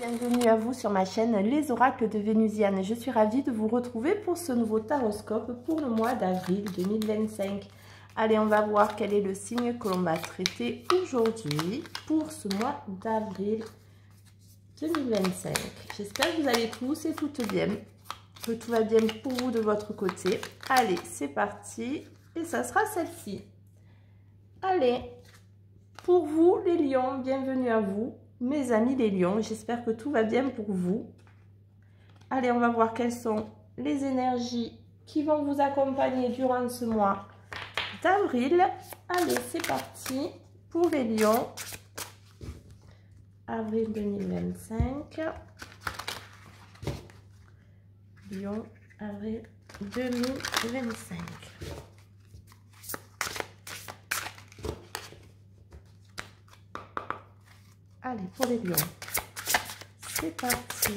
Bienvenue à vous sur ma chaîne Les Oracles de Vénusiane. Je suis ravie de vous retrouver pour ce nouveau taroscope pour le mois d'avril 2025. Allez, on va voir quel est le signe que l'on va traiter aujourd'hui pour ce mois d'avril 2025. J'espère que vous allez tous et toutes bien, que tout va bien pour vous de votre côté. Allez, c'est parti et ça sera celle-ci. Allez, pour vous les lions, bienvenue à vous. Mes amis les lions, j'espère que tout va bien pour vous. Allez, on va voir quelles sont les énergies qui vont vous accompagner durant ce mois d'avril. Allez, c'est parti pour les lions. Avril 2025. Lion, avril 2025. Allez, pour les lions, c'est parti.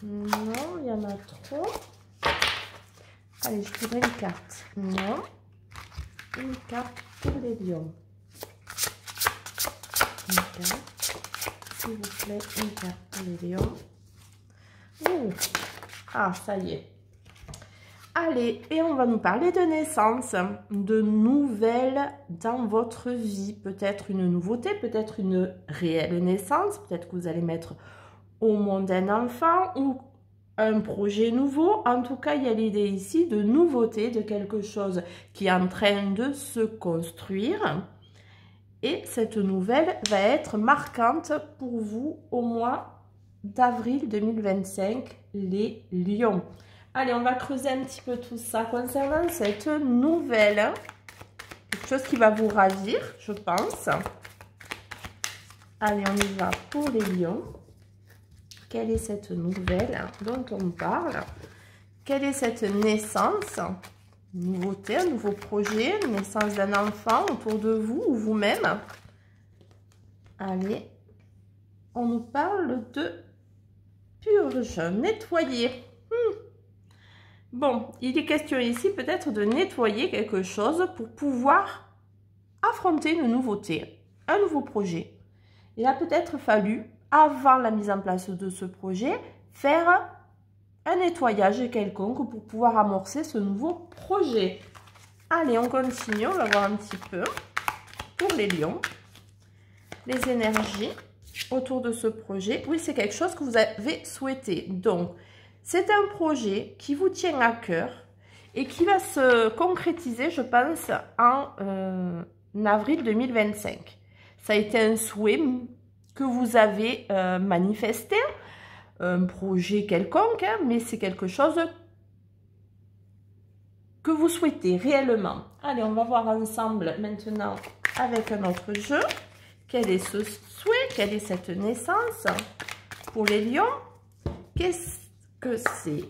Non, il y en a trop. Allez, je voudrais une carte. Non, une carte pour les lions. Une carte, s'il vous plaît, une carte pour les lions. Ouh. Ah, ça y est. Allez, et on va nous parler de naissance, de nouvelles dans votre vie. Peut-être une nouveauté, peut-être une réelle naissance. Peut-être que vous allez mettre au monde un enfant ou un projet nouveau. En tout cas, il y a l'idée ici de nouveauté, de quelque chose qui est en train de se construire. Et cette nouvelle va être marquante pour vous au mois d'avril 2025, les lions. Allez, on va creuser un petit peu tout ça concernant cette nouvelle. Quelque chose qui va vous ravir, je pense. Allez, on y va pour les lions. Quelle est cette nouvelle dont on parle? Quelle est cette naissance? Nouveauté, un nouveau projet, naissance d'un enfant autour de vous ou vous-même? Allez, on nous parle de purge, nettoyer. Bon, il est question ici peut-être de nettoyer quelque chose pour pouvoir affronter une nouveauté, un nouveau projet. Il a peut-être fallu, avant la mise en place de ce projet, faire un nettoyage quelconque pour pouvoir amorcer ce nouveau projet. Allez, on continue, on va voir un petit peu pour les lions, les énergies autour de ce projet. Oui, c'est quelque chose que vous avez souhaité. Donc, c'est un projet qui vous tient à cœur et qui va se concrétiser, je pense, en avril 2025. Ça a été un souhait que vous avez manifesté, un projet quelconque, hein, mais c'est quelque chose que vous souhaitez réellement. Allez, on va voir ensemble maintenant avec un autre jeu. Quel est ce souhait? Quelle est cette naissance pour les lions? Qu'est-ce que c'est?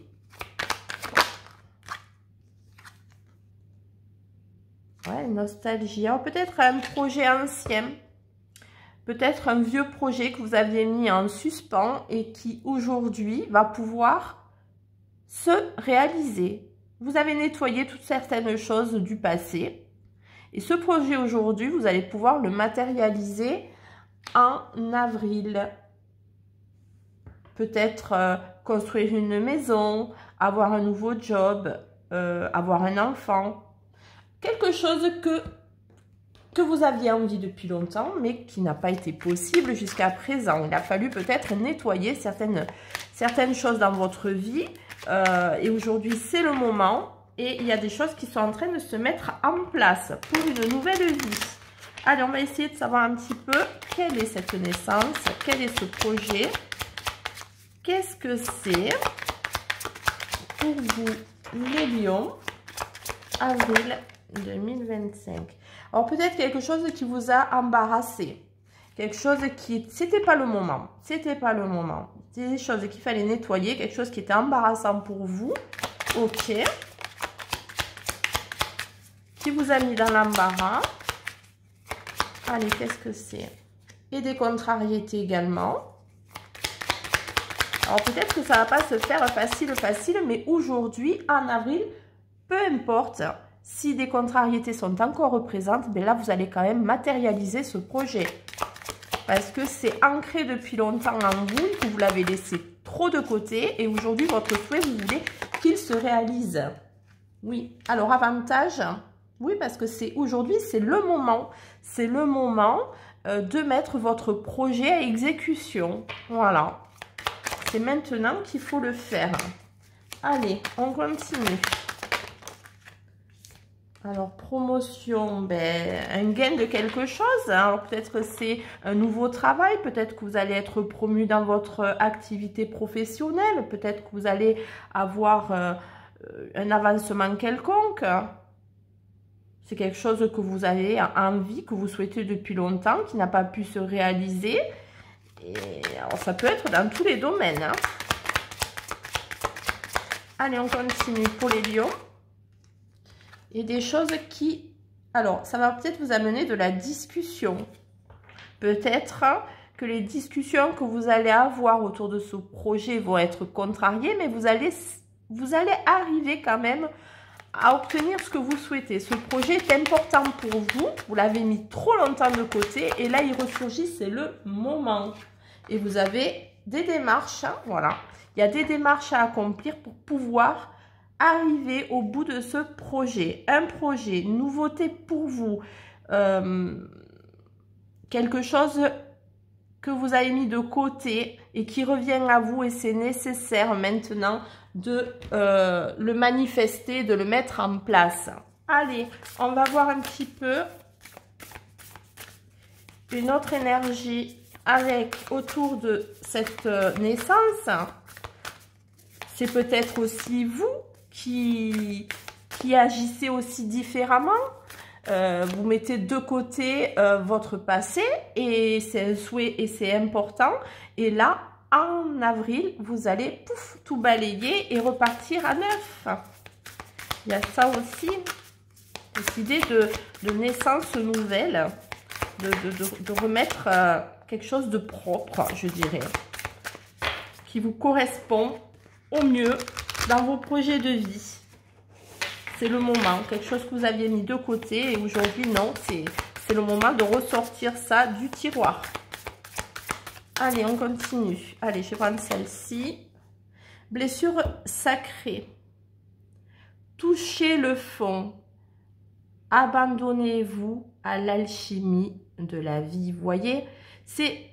Ouais, nostalgie. Peut-être un projet ancien, peut-être un vieux projet que vous aviez mis en suspens et qui aujourd'hui va pouvoir se réaliser. Vous avez nettoyé toutes certaines choses du passé et ce projet aujourd'hui, vous allez pouvoir le matérialiser en avril. Peut-être construire une maison, avoir un nouveau job, avoir un enfant. Quelque chose que vous aviez envie depuis longtemps, mais qui n'a pas été possible jusqu'à présent. Il a fallu peut-être nettoyer certaines choses dans votre vie. Et aujourd'hui, c'est le moment. Et il y a des choses qui sont en train de se mettre en place pour une nouvelle vie. Allez, on va essayer de savoir un petit peu quelle est cette naissance, quel est ce projet. Qu'est-ce que c'est pour vous, les lions, avril 2025? Alors, peut-être quelque chose qui vous a embarrassé. Quelque chose qui... C'était pas le moment. C'était pas le moment. Des choses qu'il fallait nettoyer. Quelque chose qui était embarrassant pour vous. Ok. Qui vous a mis dans l'embarras. Allez, qu'est-ce que c'est? Et des contrariétés également. Alors peut-être que ça ne va pas se faire facile, mais aujourd'hui, en avril, peu importe si des contrariétés sont encore présentes, mais là, vous allez quand même matérialiser ce projet. parce que c'est ancré depuis longtemps en vous, que vous l'avez laissé trop de côté et aujourd'hui, votre souhait, vous voulez qu'il se réalise. Oui, alors avantage, oui, parce que c'est aujourd'hui, c'est le moment de mettre votre projet à exécution. Voilà, c'est maintenant qu'il faut le faire. Allez, on continue. Alors, promotion, ben, un gain de quelque chose. Alors, peut-être c'est un nouveau travail. Peut-être que vous allez être promu dans votre activité professionnelle. Peut-être que vous allez avoir un avancement quelconque. C'est quelque chose que vous avez envie, que vous souhaitez depuis longtemps, qui n'a pas pu se réaliser. Et alors, ça peut être dans tous les domaines. Hein. Allez, on continue pour les lions. Et des choses qui... Alors, ça va peut-être vous amener de la discussion. Peut-être que les discussions que vous allez avoir autour de ce projet vont être contrariées, mais vous allez arriver quand même à obtenir ce que vous souhaitez. Ce projet est important pour vous. Vous l'avez mis trop longtemps de côté et là, il ressurgit, c'est le moment. Et vous avez des démarches, hein, voilà. Il y a des démarches à accomplir pour pouvoir arriver au bout de ce projet. Un projet, une nouveauté pour vous, quelque chose que vous avez mis de côté et qui revient à vous et c'est nécessaire maintenant de le manifester, de le mettre en place. Allez, on va voir un petit peu une autre énergie avec autour de cette naissance. C'est peut-être aussi vous qui agissez aussi différemment. Vous mettez de côté votre passé et c'est un souhait et c'est important. Et là, en avril, vous allez pouf, tout balayer et repartir à neuf. Il y a ça aussi, cette idée de naissance nouvelle, de remettre quelque chose de propre, je dirais, qui vous correspond au mieux dans vos projets de vie. C'est le moment, quelque chose que vous aviez mis de côté et aujourd'hui non, c'est le moment de ressortir ça du tiroir. Allez, on continue. Allez, je vais prendre celle-ci. Blessure sacrée. Touchez le fond. Abandonnez-vous à l'alchimie de la vie. Vous voyez, c'est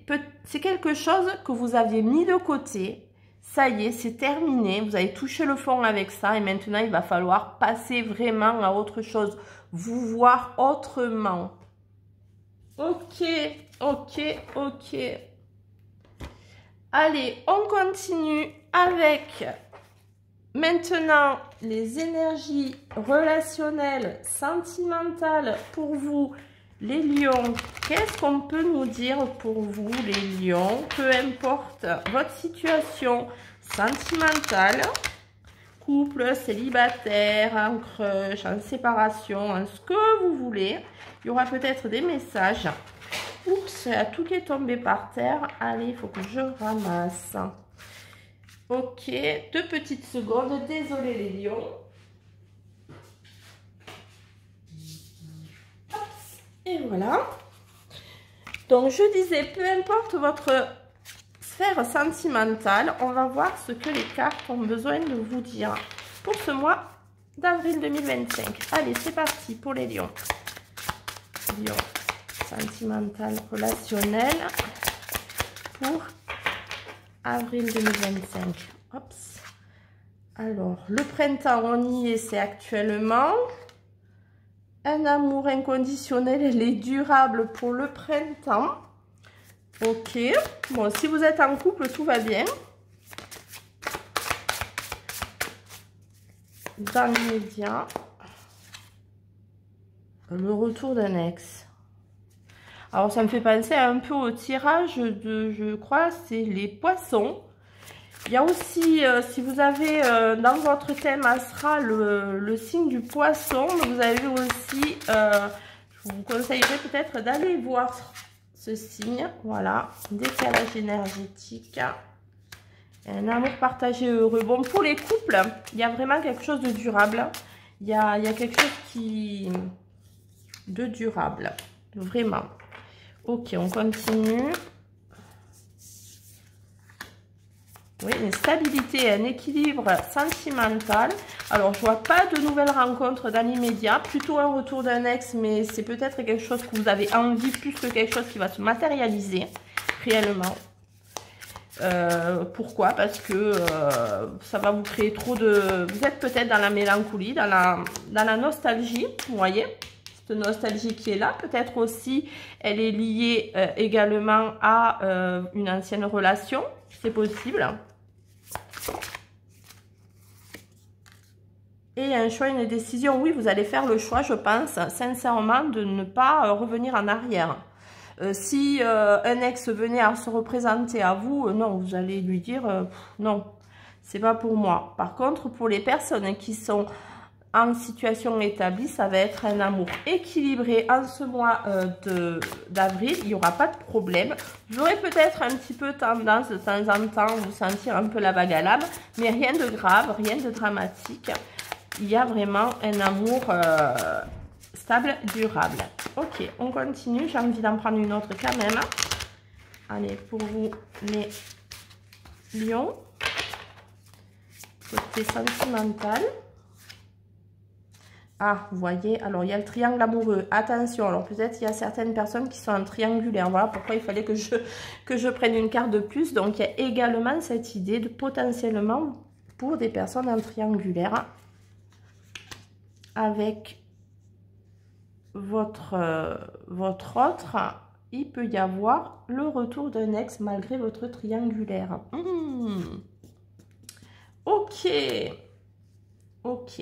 quelque chose que vous aviez mis de côté. Ça y est, c'est terminé. Vous avez touché le fond avec ça. Et maintenant, il va falloir passer vraiment à autre chose. Vous voir autrement. Ok, ok, ok. Allez, on continue avec maintenant les énergies relationnelles, sentimentales pour vous, les lions. Qu'est-ce qu'on peut nous dire pour vous, les lions? Peu importe votre situation sentimentale, couple, célibataire, en crush, en séparation, en ce que vous voulez. Il y aura peut-être des messages. Oups, tout est tombé par terre. Allez, il faut que je ramasse. Ok, 2 petites secondes. Désolé les lions. Et voilà. Donc, je disais, peu importe votre sphère sentimentale, on va voir ce que les cartes ont besoin de vous dire pour ce mois d'avril 2025. Allez, c'est parti pour les lions. Lions. Sentimental, relationnel pour avril 2025. Oups. Alors, le printemps, on y est, c'est actuellement. Un amour inconditionnel, elle est durable pour le printemps. Ok. Bon, si vous êtes en couple, tout va bien. Dans l'immédiat, le retour d'un ex. Alors, ça me fait penser un peu au tirage de, je crois, c'est les poissons. Il y a aussi, si vous avez dans votre thème astral le signe du poisson, vous avez aussi, je vous conseillerais peut-être d'aller voir ce signe. Voilà, décalage énergétique. Un amour partagé heureux. Bon, pour les couples, il y a vraiment quelque chose de durable. Il y a quelque chose de durable, vraiment. Ok, on continue. Oui, une stabilité, un équilibre sentimental. Alors, je vois pas de nouvelles rencontres dans l'immédiat. Plutôt un retour d'un ex, mais c'est peut-être quelque chose que vous avez envie plus que quelque chose qui va se matérialiser réellement. Pourquoi? Parce que ça va vous créer trop de... Vous êtes peut-être dans la mélancolie, dans la nostalgie, vous voyez? Cette nostalgie qui est là. Peut-être aussi, elle est liée également à une ancienne relation. C'est possible. Et un choix, une décision. Oui, vous allez faire le choix, je pense, sincèrement, de ne pas revenir en arrière. Si un ex venait à se représenter à vous, non, vous allez lui dire non, c'est pas pour moi. Par contre, pour les personnes qui sont en situation établie, ça va être un amour équilibré en ce mois d'avril. Il n'y aura pas de problème. Vous aurez peut-être un petit peu tendance de temps en temps à vous sentir un peu la vague à l'âme, mais rien de grave, rien de dramatique. Il y a vraiment un amour stable, durable. Ok, on continue. J'ai envie d'en prendre une autre quand même. Allez, pour vous, les lions. Côté sentimental. Ah, vous voyez, alors il y a le triangle amoureux. Attention, alors peut-être il y a certaines personnes qui sont en triangulaire. Voilà pourquoi il fallait que je prenne une carte de plus. Donc il y a également cette idée de potentiellement pour des personnes en triangulaire avec votre autre, il peut y avoir le retour d'un ex malgré votre triangulaire. Ok. Ok.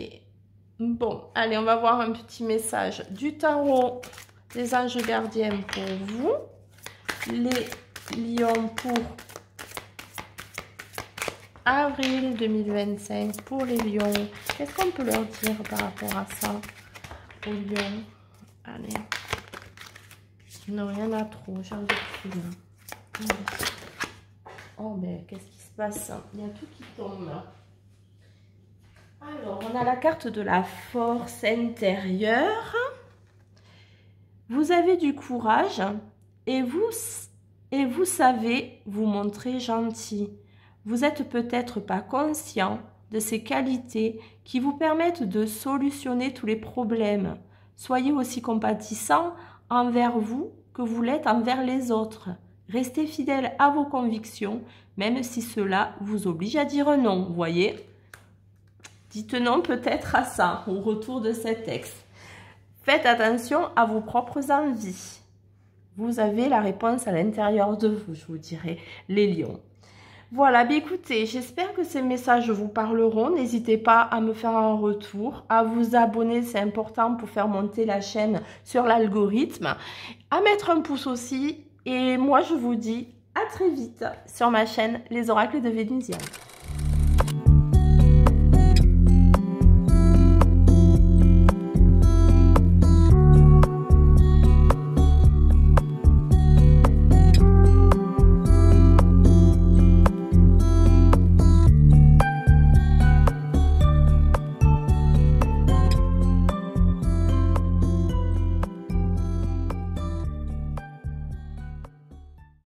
Bon, allez, on va voir un petit message du tarot des anges gardiens pour vous. Les lions pour avril 2025 pour les lions. Qu'est-ce qu'on peut leur dire par rapport à ça aux lions? Allez. Non, il y en a trop. J'ai envie de finir. Oh, mais qu'est-ce qui se passe? Il y a tout qui tombe. Alors, on a la carte de la force intérieure. Vous avez du courage et vous savez vous montrer gentil. Vous n'êtes peut-être pas conscient de ces qualités qui vous permettent de solutionner tous les problèmes. Soyez aussi compatissant envers vous que vous l'êtes envers les autres. Restez fidèle à vos convictions, même si cela vous oblige à dire non, vous voyez? Dites non peut-être à ça, au retour de cet ex. Faites attention à vos propres envies. Vous avez la réponse à l'intérieur de vous, je vous dirais, les lions. Voilà, bien écoutez, j'espère que ces messages vous parleront. N'hésitez pas à me faire un retour, à vous abonner, c'est important pour faire monter la chaîne sur l'algorithme, à mettre un pouce aussi. Et moi, je vous dis à très vite sur ma chaîne Les Oracles de Vénusienne.